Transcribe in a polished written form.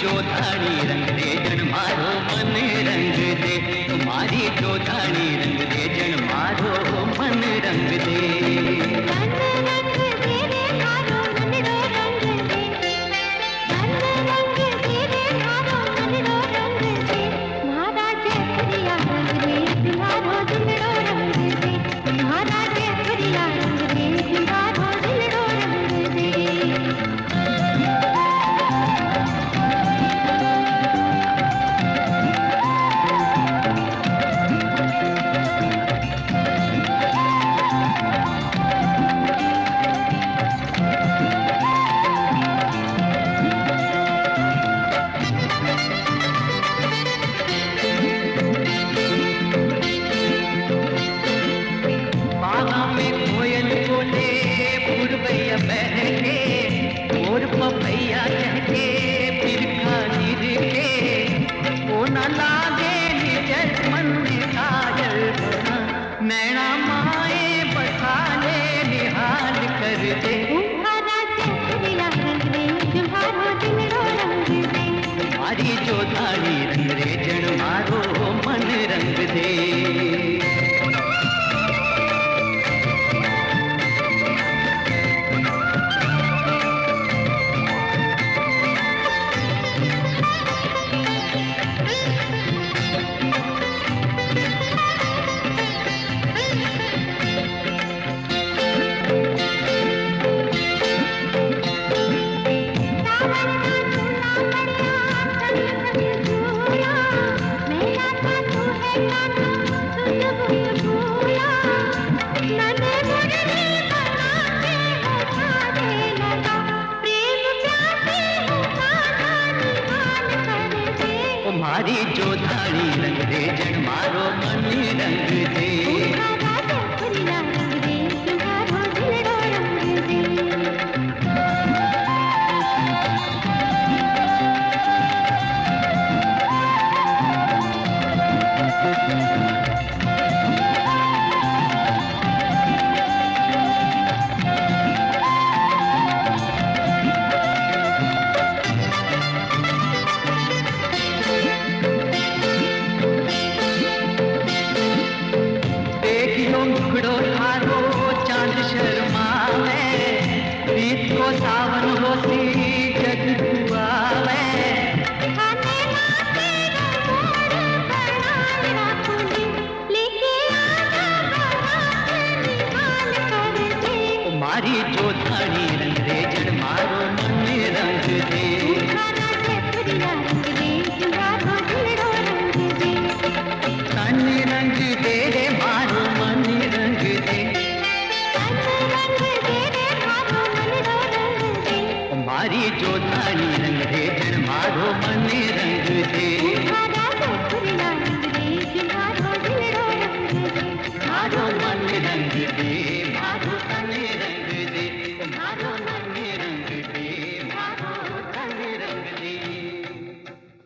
जो धाणी रंग दे जन मारो मन रंग दे, तुम्हारी जो धाणी रंग दे जन मारो मन रंग दे। और पपैया चहके फिर खानिर के ओ न लागे निजर मन में काजल बना, नैना माए बसा ले निहाल कर दे। तुम्हारी जो धानी रंग रे जन मारो मन रंग दे। तुम्हारी जो धानी रंग दे जन मारो मन रंग दे। सावन होती जग दुआवे, तुम्हारी जो धानी रंग दे जन मारो मन रंग दे। तन रंग दे रे मारो मन रंग दे। तुम्हारी जो धानी रंग दे जन मारो मन रंग दे।